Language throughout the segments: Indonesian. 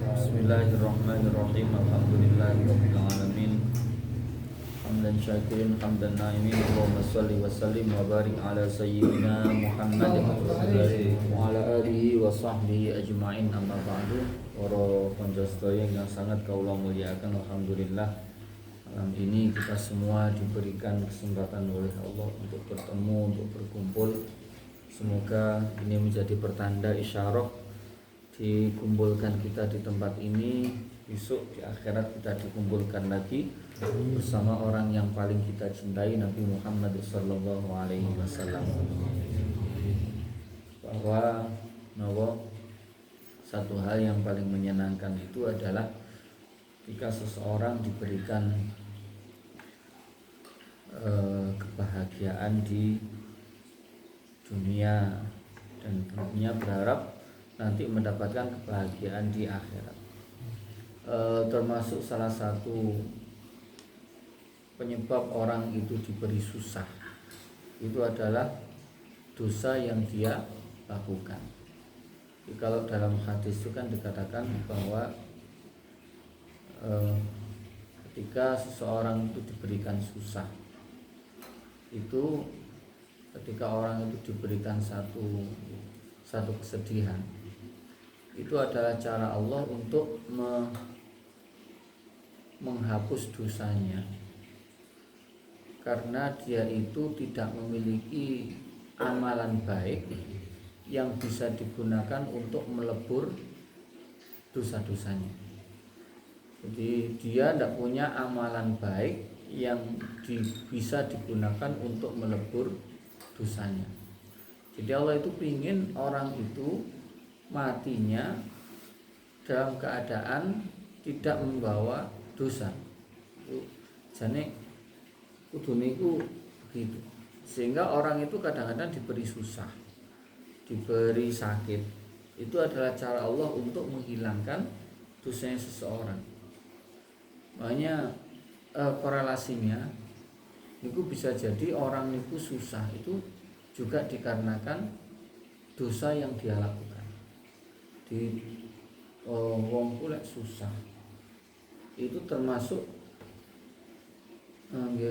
Bismillahirrahmanirrahim. Alhamdulillahirabbil alamin. Hamdan syakirin hamdan na'imin. Allahumma shalli wa sallim wa barik ala sayyidina Muhammadin wa ala alihi wa sahbihi ajma'in. Amma ba'du. Para kanca sedaya yang sangat kaula muliakan, alhamdulillah malam ini kita semua diberikan kesempatan oleh Allah untuk bertemu, untuk berkumpul. Semoga ini menjadi pertanda isyarah dikumpulkan kita di tempat ini. Besok di akhirat kita dikumpulkan lagi bersama orang yang paling kita cintai, Nabi Muhammad SAW. Bahwa satu hal yang paling menyenangkan itu adalah ketika seseorang diberikan kebahagiaan di dunia dan tentunya berharap nanti mendapatkan kebahagiaan di akhirat. Termasuk salah satu penyebab orang itu diberi susah itu adalah dosa yang dia lakukan. Jadi kalau dalam hadis itu kan dikatakan bahwa ketika seseorang itu diberikan susah, itu ketika orang itu diberikan satu kesedihan, itu adalah cara Allah untuk menghapus dosanya, karena dia itu tidak memiliki amalan baik yang bisa digunakan untuk melebur dosa-dosanya. Jadi dia tidak punya amalan baik yang bisa digunakan untuk melebur dosanya. Jadi Allah itu ingin orang itu matinya dalam keadaan tidak membawa dosa. Jadi kudu niku begitu. Sehingga orang itu kadang-kadang diberi susah, diberi sakit. Itu adalah cara Allah untuk menghilangkan dosanya seseorang. Makanya korelasinya itu bisa jadi orang itu susah itu juga dikarenakan dosa yang dia lakukan. Di wong kulek susah itu termasuk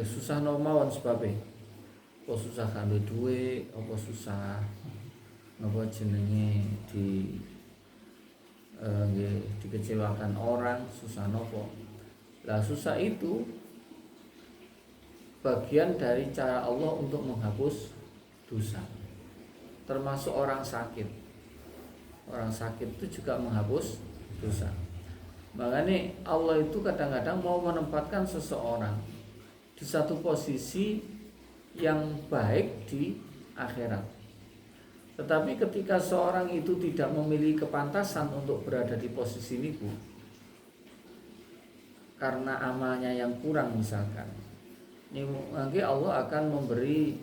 susah normal sebabnya apa susah kanggo duwe, apa susah apa jenenge dikecewakan orang, susah nopo. Lah susah itu bagian dari cara Allah untuk menghapus dosa. Termasuk orang sakit. Orang sakit itu juga menghapus dosa. Makanya Allah itu kadang-kadang mau menempatkan seseorang di satu posisi yang baik di akhirat. Tetapi ketika seorang itu tidak memiliki kepantasan untuk berada di posisi itu, karena amalnya yang kurang misalkan, nanti Allah akan memberi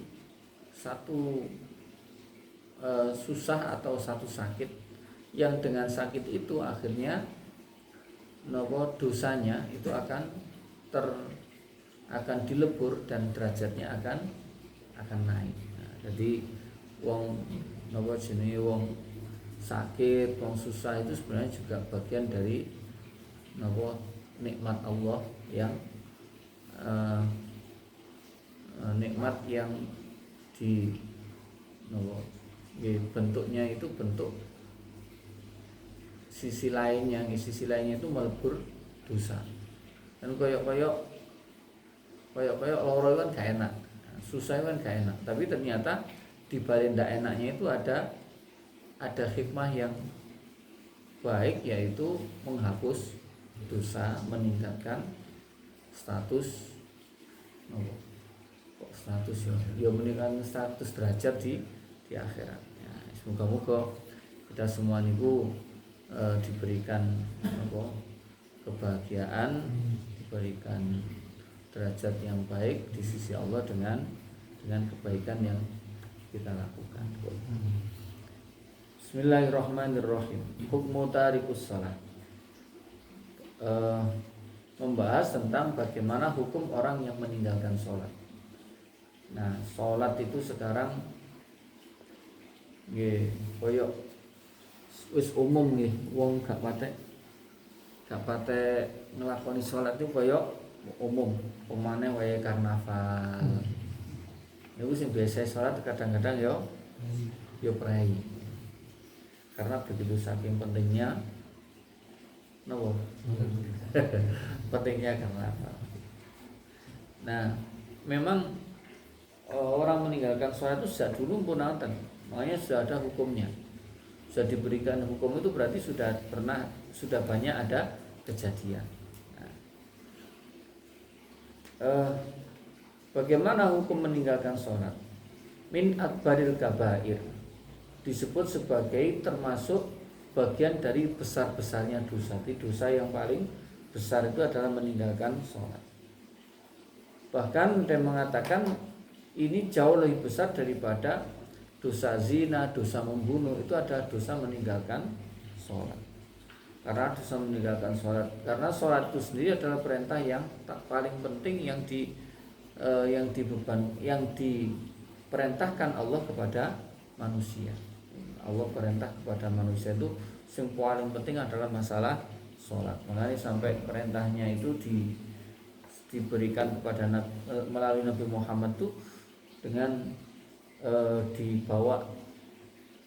satu susah atau satu sakit yang dengan sakit itu akhirnya dosanya itu akan dilebur dan derajatnya akan naik. Nah, jadi wong wong sakit, wong susah itu sebenarnya juga bagian dari nikmat Allah yang nikmat yang bentuknya itu bentuk sisi lainnya itu melebur dosa. Dan koyok loro kan gak enak, susah kan gak enak. Tapi ternyata di balik ndak enaknya itu ada hikmah yang baik, yaitu menghapus dosa, meningkatkan status meningkatkan status derajat di akhirat. Ya, semoga kita semua niku diberikan kebahagiaan, diberikan derajat yang baik di sisi Allah dengan kebaikan yang kita lakukan. Bismillahirrahmanirrahim. Hukmu tarikus shalah. Membahas tentang bagaimana hukum orang yang meninggalkan sholat. Nah, sholat itu sekarang koyok wis umum nggih, wong gak patek gak pate nglakoni salat itu kaya umum, umane wae karnaval. Niku sing biasa salat kadang-kadang yo prei. Karena begitu saking pentingnya nopo? Pentingnya karnaval. Nah, memang orang meninggalkan sholat itu sejak dulu pun nonton, makanya sudah ada hukumnya, sudah diberikan hukum itu berarti sudah banyak ada kejadian. Nah, bagaimana hukum meninggalkan sholat? Min akbaril kabair disebut sebagai termasuk bagian dari besar-besarnya dosa. Jadi dosa yang paling besar itu adalah meninggalkan sholat. Bahkan dia mengatakan ini jauh lebih besar daripada dosa zina, dosa membunuh. Itu adalah dosa meninggalkan sholat. Karena dosa meninggalkan sholat, karena sholat itu sendiri adalah perintah yang paling penting yang diperintahkan Allah kepada manusia. Allah perintah kepada manusia itu yang paling penting adalah masalah sholat. Makanya sampai perintahnya itu diberikan kepada melalui Nabi Muhammad itu dengan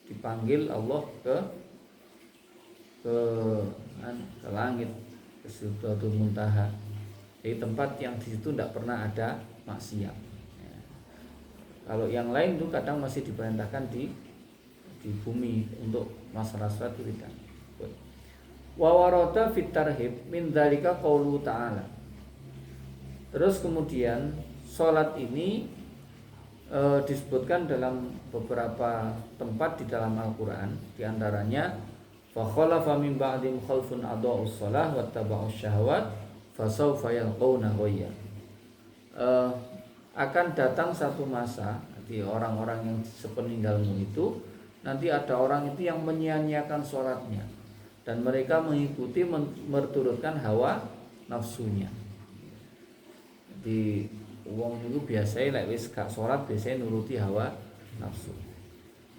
dipanggil Allah ke langit, ke Sidratul Muntaha, di tempat yang di situ tidak pernah ada maksiat. Ya. Kalau yang lain itu kadang masih diperintahkan di bumi untuk masalah sholat itu tidak. Wa warada fit tarhib min dzalika qaulu ta'ala. Terus kemudian sholat ini disebutkan dalam beberapa tempat di dalam Al-Quran, di antaranya fa khalafa min ba'dihim khalfun adaa'us shalah wattaba'us syahawat fasawfa yalqawna ghayya. Akan datang satu masa di orang-orang yang sepeninggalmu itu, nanti ada orang itu yang menyia-nyiakan sholatnya dan mereka mengikuti menurutkan hawa nafsunya. Di wong itu biasanya wis gak sholat biasanya nuruti hawa nafsu.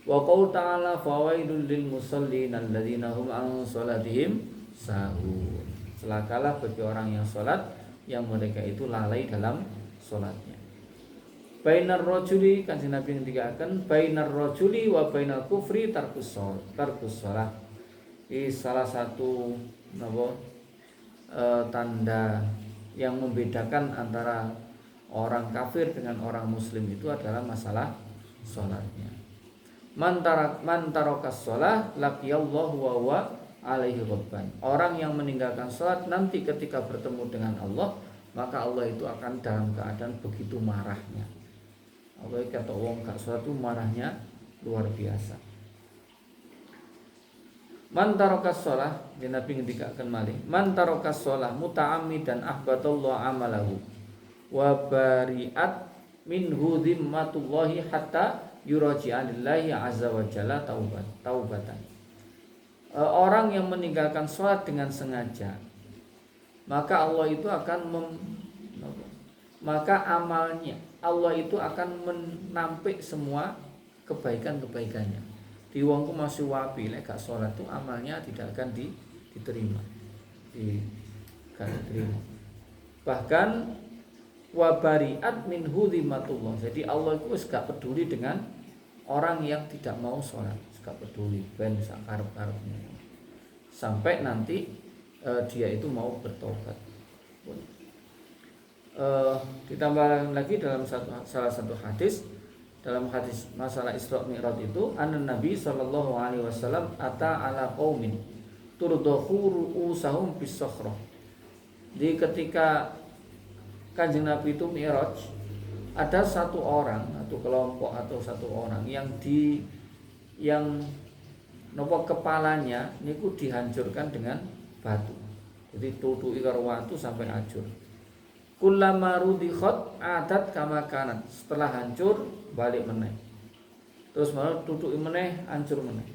Wa qaul ta'ala fawailul lil musallin alladzina hum an sholatihim sahun. Celakalah bagi orang yang sholat yang mereka itu lalai dalam sholatnya. Bainar rajuli, kanjeng Nabi ngendikaken bainar rajuli wa bainal kufri tarkus shalah. Ini salah satu tanda yang membedakan antara orang kafir dengan orang muslim itu adalah masalah sholatnya. Man tarokas sholah laqiyallahu wa huwa alaihi ghadban. Orang yang meninggalkan sholat nanti ketika bertemu dengan Allah, maka Allah itu akan dalam keadaan begitu marahnya. Allah kata wong gak sholat itu marahnya luar biasa. Man tarokas sholah, Nabi ngendikaken malih, man tarokas sholah muta'ammidan ahbatallahu amalahu wa bari'at minhu dhimmatullahi hatta yuraji'anillahi azza wa jalla taubatan. Orang yang meninggalkan sholat dengan sengaja, maka Allah itu akan maka amalnya Allah itu akan menampik semua kebaikan-kebaikannya. Di wongku masih wapi lek gak sholat itu amalnya tidak akan diterima. Gak diterima. Bahkan wabariat min hudzimatullah. Jadi Allah itu gak peduli dengan orang yang tidak mau sholat, gak peduli ben sakarep-karepnya. Sampai nanti dia itu mau bertobat. Ditambah lagi dalam salah satu hadis, dalam hadis masalah Isra Mi'raj itu, Nabi sallallahu alaihi wasallam ata ala qaumin turdahu ru'usahum bis-sakhrah. Di ketika Kanjeng Nabi itu Mi'raj, ada satu orang atau kelompok atau satu orang yang nopo kepalanya niku dihancurkan dengan batu. Jadi tutuki karo watu sampai hancur. Kullama rudikhat adat kama kanat. Setelah hancur balik meneh. Terus malah tutuki meneh, hancur meneh.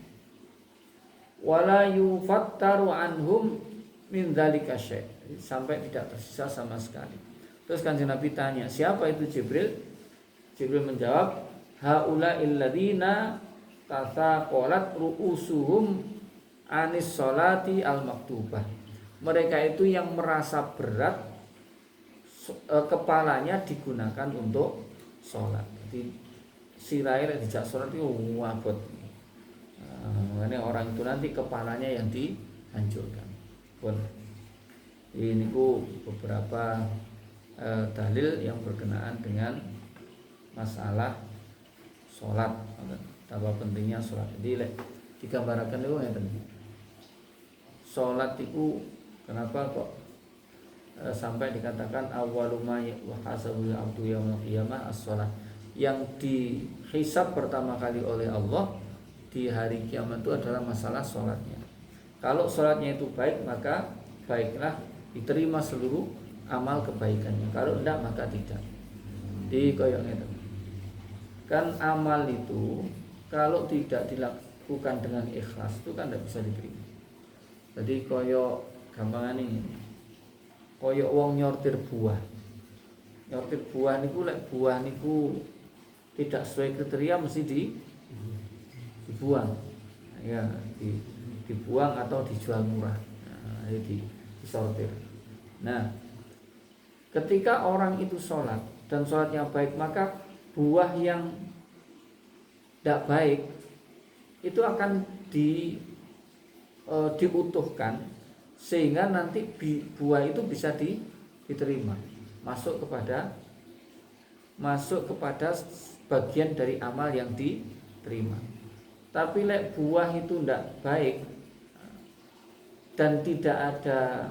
Wala yufattaru anhum min dzalika syai'. Sampai tidak tersisa sama sekali. Terus Kanjeng Nabi tanya, siapa itu Jibril? Jibril menjawab, haula'il ladzina tathaqalat ru'usuhum anis sholati al-maktubah. mereka itu yang merasa berat kepalanya digunakan untuk sholat. Jadi sirai dijak sholat itu wabot. Ini orang itu nanti kepalanya yang dihancurkan. Pun ini beberapa dalil yang berkenaan dengan masalah sholat. Betapa pentingnya sholat. Jadi digambarkan itu ya tadi. Sholat itu kenapa kok sampai dikatakan awwalu ma yuhasabu abdu yaumil qiyamah as-shalah, yang dihisab pertama kali oleh Allah di hari kiamat itu adalah masalah sholatnya. Kalau sholatnya itu baik, maka baiklah, diterima seluruh amal kebaikannya. Kalau tidak, maka tidak. Di koyongnya itu kan amal itu kalau tidak dilakukan dengan ikhlas itu kan tidak bisa diterima. Jadi koyok gampangan ini, koyok wong nyortir buah niku lek buah niku tidak sesuai kriteria mesti dibuang ya, dibuang atau dijual murah. Nah, jadi disortir. Nah, ketika orang itu sholat dan sholatnya baik, maka buah yang tidak baik itu akan diutuhkan sehingga nanti buah itu bisa diterima, masuk kepada bagian dari amal yang diterima. Tapi lek buah itu tidak baik dan tidak ada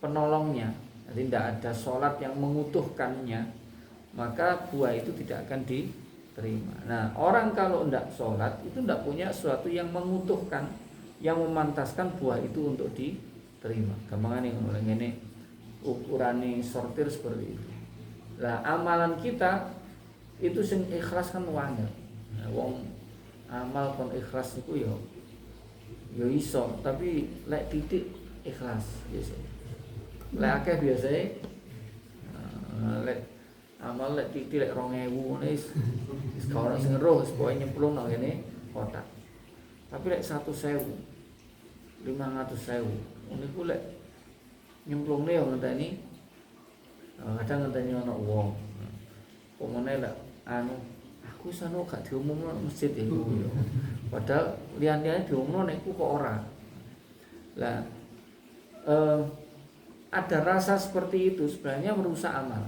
penolongnya, jadi tidak ada sholat yang mengutuhkannya, maka buah itu tidak akan diterima. Nah, orang kalau tidak sholat itu tidak punya sesuatu yang mengutuhkan, yang memantaskan buah itu untuk diterima. Gampang nih mulai ini ukurane sortir seperti itu. Nah, amalan kita itu sing ikhlas kan wangel. Nah, wong amal kon ikhlas itu ya iso, tapi lek titik ikhlas biasa. Lek akeh biasanya lek amal lek titik lek 2000 ngene wis ora sing ngeruh pokoke nyemplung nang kene kotak. Tapi lek 100.000 500.000 niku lek nyemplungne yo ngenteni kadang ngenteni ana wong. Pomone lek aku sano gak diumumno masjid iku yo. Padahal liyan-liyan diumumno nek ku kok ora. Lah ada rasa seperti itu sebenarnya merusak amal.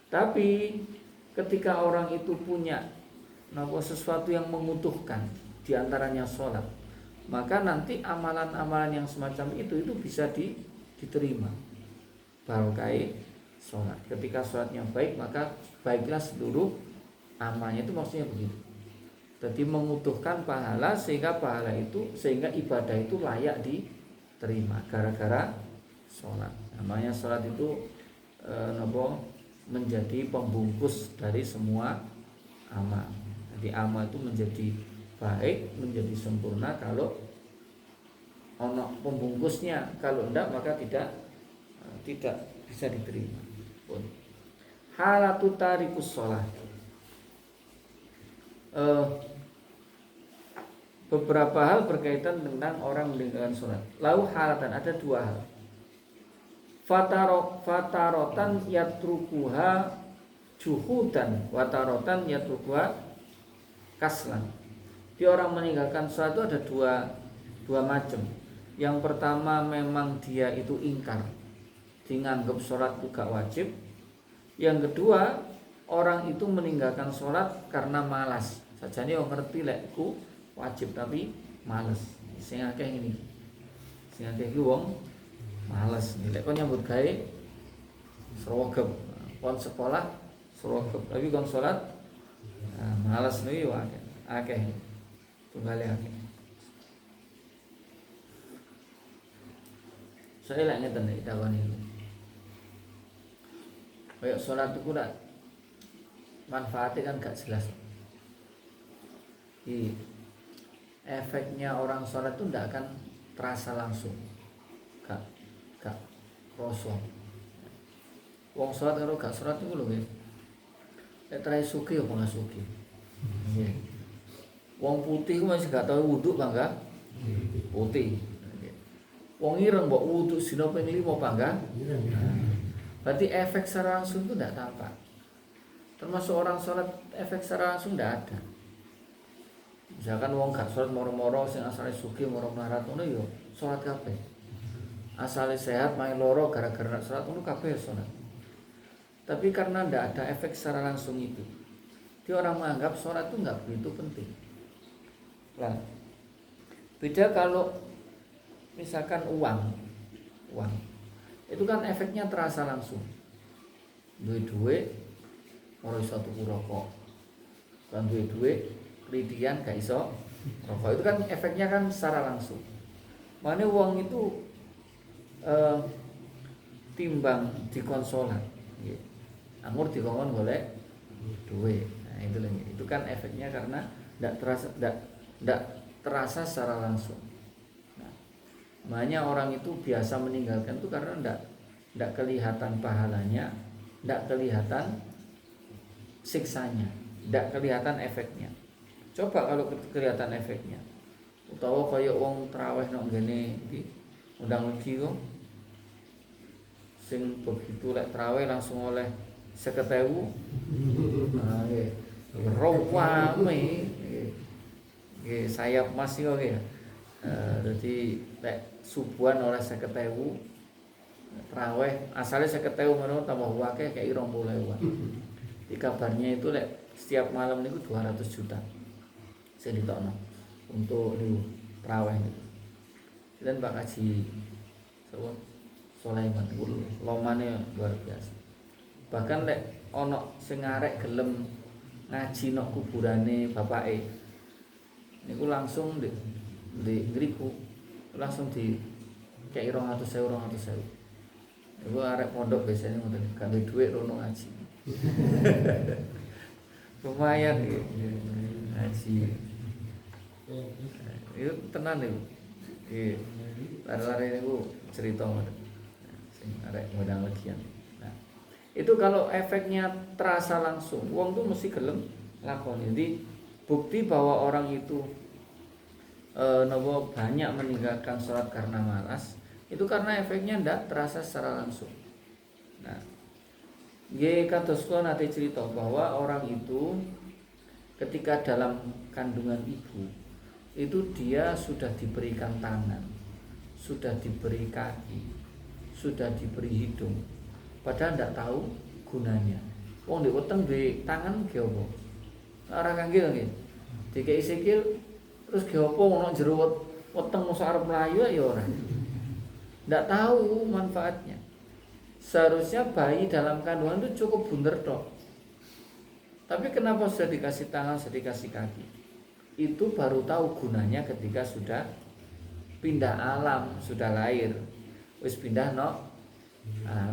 Tapi ketika orang itu punya sesuatu yang mengutuhkan di antaranya sholat, maka nanti amalan-amalan yang semacam itu bisa diterima. Barokah sholat. Ketika sholatnya baik, maka baiklah seluruh amalnya, itu maksudnya begitu. Jadi mengutuhkan pahala sehingga ibadah itu layak diterima gara-gara sholat. Namanya sholat itu menjadi pembungkus dari semua amal. Jadi amal itu menjadi baik, menjadi sempurna kalau ono pembungkusnya. Kalau tidak maka tidak bisa diterima. Halatu tarikus sholat. Beberapa hal berkaitan tentang orang meninggalkan sholat. Lalu halatan, ada dua hal. Fatarotan yatrukuha juhudan, watarotan yatrukuha kaslan. Di orang meninggalkan sholat itu ada dua macam. Yang pertama memang dia itu ingkar, dianggap sholat itu gak wajib. Yang kedua, orang itu meninggalkan sholat karena malas. Sajane yo ngerti lek ku wajib tapi malas. Sing akeh ngene. Sing akeh iki wong malas. Lek kon nyambut gawe srogep, kon sekolah srogep, tapi kon sholat malas nih akeh. Tunggale akeh. Saya lek ngeten iki dakoni. Kayak sholat itu kan manfaatnya kan gak jelas. Efeknya orang sholat itu tidak akan terasa langsung, gak kosong. Wong sholat kalau gak sholat itu loh ya, terai suki apa nggak suki. Wong putih masih gak tahu wudhu bangga putih. Wong ireng mbok wudu sina ping 5 apa enggak? Berarti efek secara langsung itu tidak tampak. Termasuk orang sholat efek secara langsung tidak ada. Misalkan wong gak sholat moro-moro sing asale sugih moro melarat ngono ya sholat kabeh. Asale sehat main loro gara-gara sholat ngono kabeh sholat. Tapi karena tidak ada efek secara langsung itu, dia orang menganggap sholat itu nggak begitu penting. Lah, beda kalau misalkan uang itu kan efeknya terasa langsung. Duit ora iso tuku rokok. Kan duit kridian gak iso rokok. Itu kan efeknya kan secara langsung. Makanya uang itu timbang dikonsolan. Anggur dikongkon golek duit. Nah, itu kan efeknya karena tidak terasa secara langsung. Nah, makanya orang itu biasa meninggalkan itu karena tidak kelihatan pahalanya, tidak kelihatan siksanya, tidak kelihatan efeknya. Coba kalau kelihatan efeknya, utawa kaya wong traweh nang ngene iki undang legi kok sing begitu lek traweh langsung oleh 50.000. Nah, nggih. Rawame nggih sayap mas yo nggih. Dadi lek subuhan oleh 50.000 traweh asale 50.000 ngono tambah akeh kayak 20.000-an. Di kabarnya itu lek setiap malam niku 200 juta. Saya ditokno untuk niku traweh niku. Dan Pak Haji Sulaiman niku lomane luar biasa. Bahkan lek ana sing arek gelem ngaji nok kuburane bapake niku langsung di ngriku langsung di kayak 200.000. Niku arek pondok biasanya ngoten gak duwe dhuwit rono ngaji. Lumayan iki ngaji. Itu tenan niku. Nggih. Lare-lare niku cerita ngoten. Sing arek ngundang legian. Itu kalau efeknya terasa langsung, wong tuh mesti gelem lakoni. Jadi bukti bahwa orang itu banyak meninggalkan sholat karena malas, itu karena efeknya ndak terasa secara langsung. Nah, kados kula nate cerita bahwa orang itu ketika dalam kandungan ibu itu dia sudah diberikan tangan, sudah diberi kaki, sudah diberi hidung. Padahal tidak tahu gunanya. Wong di weteng di tangan ge apa? Ora kangge nggih. Dikeki sikil terus ge apa ono jero weteng mosok arep mlayu ya ora. Ndak tahu manfaatnya. Seharusnya bayi dalam kandungan itu cukup bunder tok. Tapi kenapa sudah dikasih tangan, sudah dikasih kaki? Itu baru tahu gunanya ketika sudah pindah alam, sudah lahir. Wis pindah no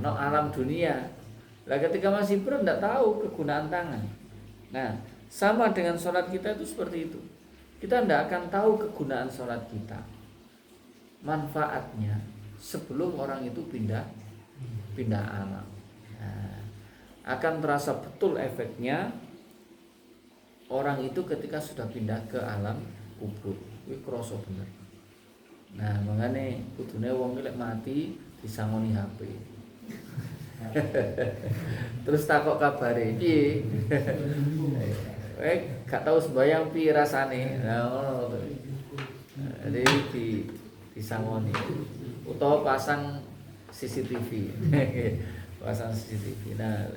alam dunia. Lah ketika masih belum tidak tahu kegunaan tangan. Nah, sama dengan sholat kita itu seperti itu. Kita tidak akan tahu kegunaan sholat kita, manfaatnya sebelum orang itu pindah alam. Nah, akan terasa betul efeknya orang itu ketika sudah pindah ke alam kubur. Kuwi krasa bener. Nah, makanya kudune wong lek mati disangoni HP. Terus takok kabare piye? Gak tahu sembayang piye rasane. Nah, ngono to. Jadi disangoni utawa pasang CCTV. Pasang CCTV. Nah,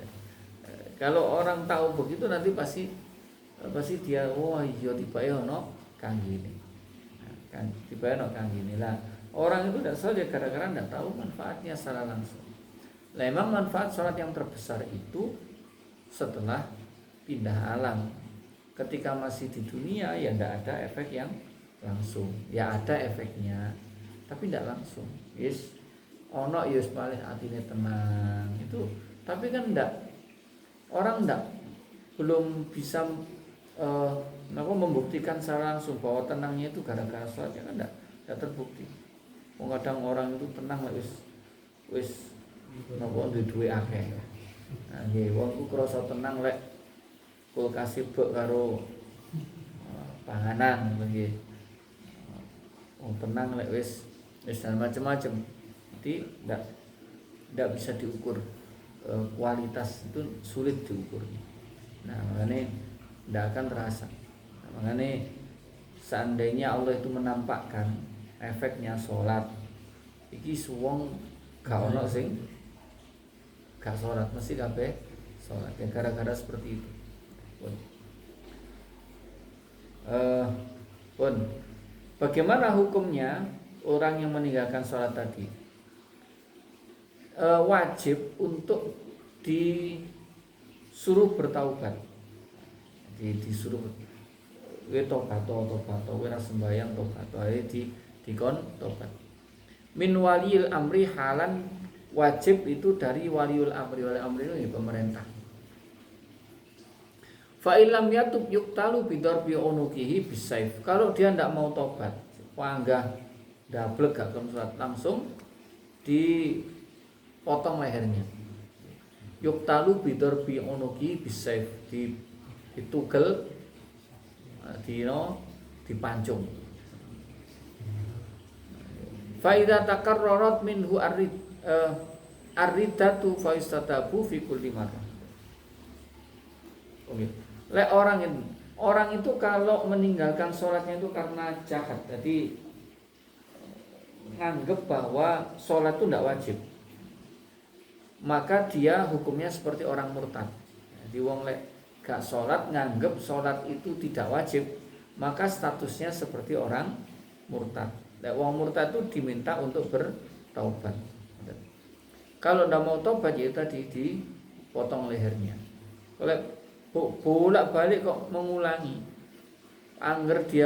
kalau orang tahu begitu nanti pasti dia wah iya tibae ono kang ngene. Kan tibae ono kang ngene lah. Orang itu tidak sholat gara-gara tidak tahu manfaatnya secara langsung. Nah, memang manfaat sholat yang terbesar itu setelah pindah alam. Ketika masih di dunia ya tidak ada efek yang langsung. Ya ada efeknya, tapi tidak langsung. Yes, ono yes paling atine tenang itu. Tapi kan tidak, orang tidak belum bisa membuktikan secara langsung bahwa tenangnya itu gara-gara sholatnya kan tidak terbukti. Kadang orang itu tenang wis napa duwe akeh. Nah, nggih wong ku krasa tenang lek kulkas sibuk karo panganan nggih. Wong tenang lek wis dan macam-macam. Jadi tidak bisa diukur, kualitas itu sulit diukur. Nah makanya tidak akan terasa. Nah, makanya seandainya Allah itu menampakkan efeknya sholat, iki suwong gak ono sing gak sholat, mesti kabeh sholat. Ya gara-gara seperti itu. Pun bagaimana hukumnya orang yang meninggalkan sholat tadi? Wajib untuk disuruh bertaubat. Disuruh tobat, ora sembahyang tobat, dikon tobat. Min waliyil amri halan, wajib itu dari waliul amri. Waliul amri itu pemerintah. Fa illam yatub yuqtalu bidarbi unukihi bisayf. Kalau dia tidak mau tobat, panggah dablek gak kelem salat, langsung dipotong lehernya. Yuqtalu bidarbi unukihi bisayf, ditugel, dipancung. Fa idza takarrarat minhu arridatu fa istatabu fi kulli marrah. Oke. Lek orang itu kalau meninggalkan sholatnya itu karena jahat, jadi nganggep bahwa sholat itu tidak wajib, maka dia hukumnya seperti orang murtad. Jadi wong lek gak sholat nganggep sholat itu tidak wajib, maka statusnya seperti orang murtad. Lek wong murtad itu diminta untuk bertaubat. Kalau tidak mau taubat ya tadi dipotong lehernya. Kalau bolak-balik kok mengulangi, angger dia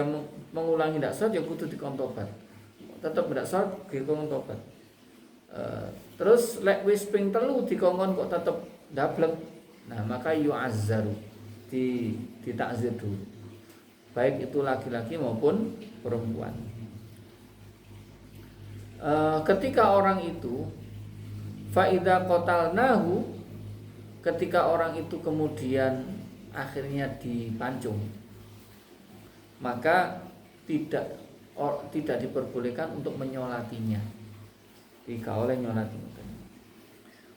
mengulangi tidak sholat ya kudu dikon tobat. Tetap tidak sholat dikon tobat. Terus lek wis ping 3 dikongkon kok tetap dablek, nah maka yu'azzaru, ditakzir dulu, baik itu laki-laki maupun perempuan. Ketika orang itu faida qatalnahu, ketika orang itu kemudian akhirnya dipancung, maka tidak diperbolehkan untuk menyolatinya, tidak oleh nyolatinya.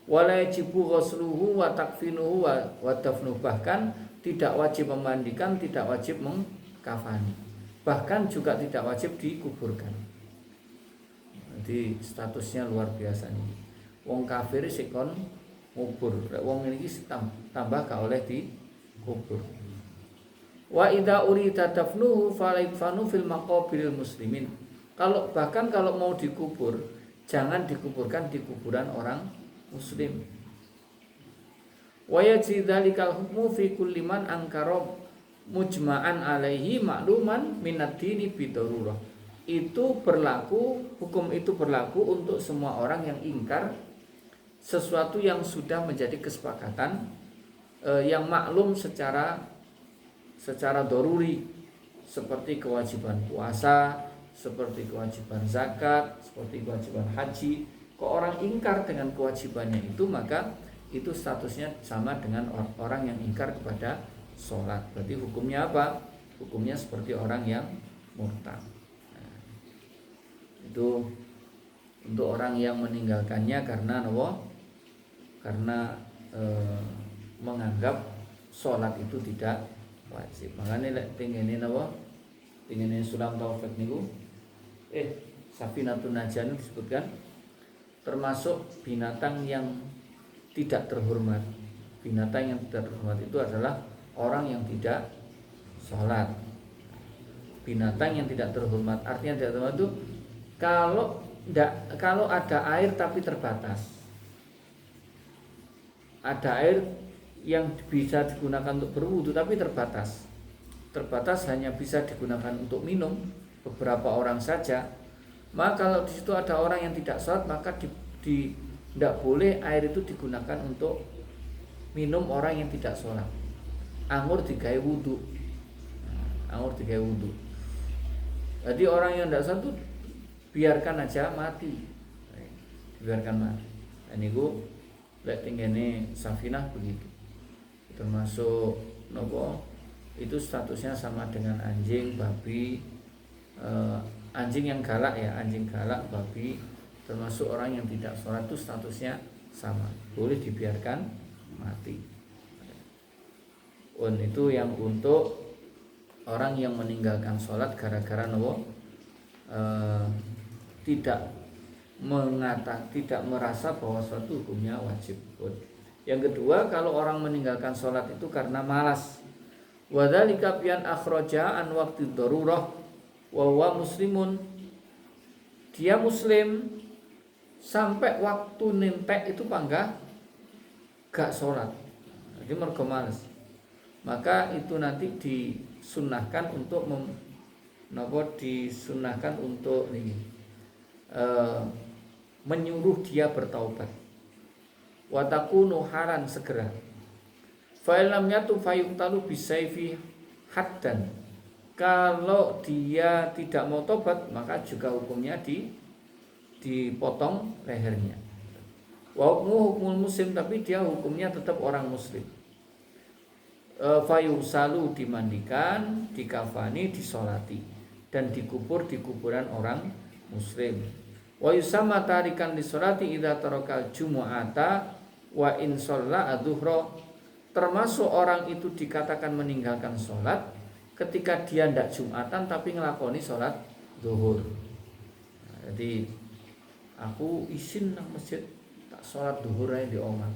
Wala yajibu ghusluhu wa takfinuhu wa dafnuhu, bahkan tidak wajib memandikan, tidak wajib mengkafani, bahkan juga tidak wajib dikuburkan. Jadi statusnya luar biasa nih. Wong kafir sikon ngubur, wong ini tambah gak oleh dikubur. Wa idza urida dafnuhu falayfanu fil maqabiril muslimin. Bahkan kalau mau dikubur, jangan dikuburkan di kuburan orang muslim. Wa yajidzalikal hukmu fi kulli man ankara mujma'an alaihi ma'luman minad dini bidarurah. Hukum itu berlaku untuk semua orang yang ingkar sesuatu yang sudah menjadi kesepakatan, yang maklum secara doruri, seperti kewajiban puasa, seperti kewajiban zakat, seperti kewajiban haji. Kok orang ingkar dengan kewajibannya itu, maka itu statusnya sama dengan orang yang ingkar kepada sholat. Berarti hukumnya apa? Hukumnya seperti orang yang murtad. Nah, itu untuk orang yang meninggalkannya karena karena menganggap sholat itu tidak wajib. Makanya lek tingene sulam taufik niku Safinatun Najah disebutkan termasuk binatang yang tidak terhormat. Binatang yang tidak terhormat itu adalah orang yang tidak sholat. Binatang yang tidak terhormat, artinya tidak terhormat itu kalau ada air tapi terbatas. Ada air yang bisa digunakan untuk berwudu tapi terbatas. Terbatas hanya bisa digunakan untuk minum beberapa orang saja. Maka kalau di situ ada orang yang tidak sholat, maka tidak boleh air itu digunakan untuk minum orang yang tidak sholat. Anggur digawe wudu. Jadi orang yang tidak sholat itu biarkan aja mati. Biarkan mati. Dan itu lek tingene Safinah begitu. Termasuk itu statusnya sama dengan anjing, babi, anjing yang galak ya, anjing galak, babi, termasuk orang yang tidak sholat itu statusnya sama, boleh dibiarkan mati. Itu yang untuk orang yang meninggalkan sholat gara-gara tidak merasa bahwa suatu hukumnya wajib. Yang kedua, kalau orang meninggalkan sholat itu karena malas. Wadzalika bian akhraja an waqti darurah wa huwa muslimun. Dia muslim sampai waktu nentek itu gak sholat. Jadi mergo malas. Maka itu nanti disunahkan untuk menyuruh dia bertaubat. Wa takunu haran segera. Fa illam yatu fayuqtalu bisayfi haddan. Kalau dia tidak mau tobat, maka juga hukumnya dipotong lehernya. Wa hukmul muslim, tapi dia hukumnya tetap orang muslim. Fayusalu dimandikan, dikafani, disolati, dan dikubur di kuburan orang muslim. Wa yusamma tarikan disolati idza tarakal jumu'ata wa in shalla adzuhra. Termasuk orang itu dikatakan meninggalkan sholat ketika dia tidak jumatan tapi ngelakoni sholat zuhur. Jadi aku izin nang masjid tak sholat zuhur aja di omah.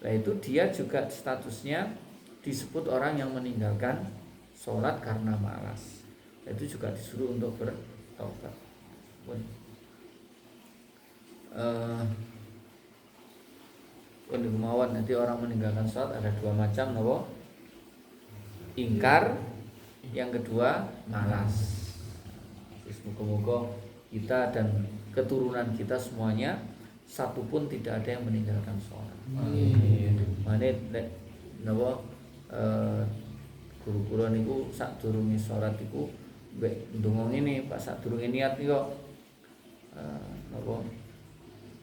Nah itu dia juga statusnya disebut orang yang meninggalkan sholat karena malas. Itu juga disuruh untuk bertaubat. Untuk kemauan nanti orang meninggalkan sholat ada dua macam, ingkar, yang kedua malas. Semoga kita dan keturunan kita semuanya satupun tidak ada yang meninggalkan sholat. Mane guru-guru niku sadurunge sholat iku mbek ndonga ngene, Pak, sadurunge niat niku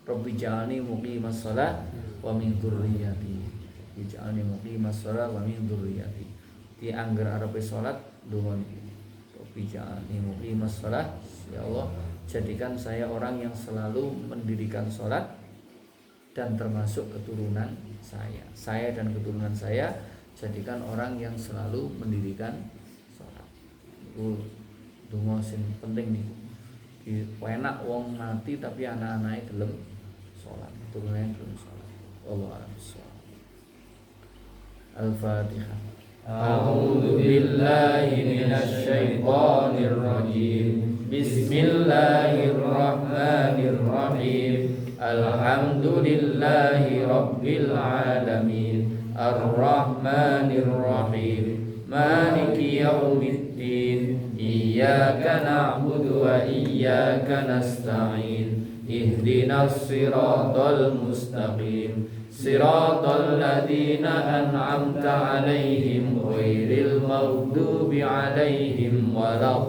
Rabbi ja'alni muqimas shalah wa min dzurriyyati. Ij'alni muqimas shalah wa min dzurriyyati. Di anggar arepe salat ndonga niki. Rabbi ja'alni muqimas shalah, ya Allah, jadikan saya orang yang selalu mendirikan salat dan termasuk keturunan saya. Saya dan keturunan saya jadikan orang yang selalu mendirikan salat. Iku donga sing penting niku. Enak wong mati tapi anak-anake gelem salat, turunane gelem salat. Wallahu a'lam. Al-Fatihah. A'udzu billahi minasy syaithanir rajim. Bismillahirrahmanirrahim. Alhamdulillahi rabbil alamin. Ar-Rahmanir Rahim. Maliki yaumiddin. Iyyaka na'budu wa iyyaka nasta'in. Ihdinas siratal mustaqim. Siratal ladzina an'amta 'alaihim ghairil maghdubi 'alaihim waladdallin.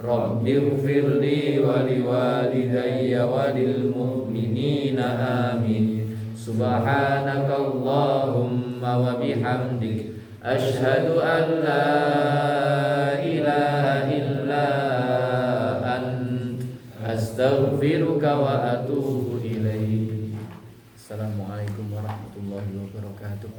Rabbighfirli wa liwalidayya wa lil mu'minina amin. Subhanakallahumma wa bihamdik, asyhadu an la ilaha illa ant, astaghfiruka wa atubu ilaik. Assalamualaikum warahmatullahi wabarakatuh.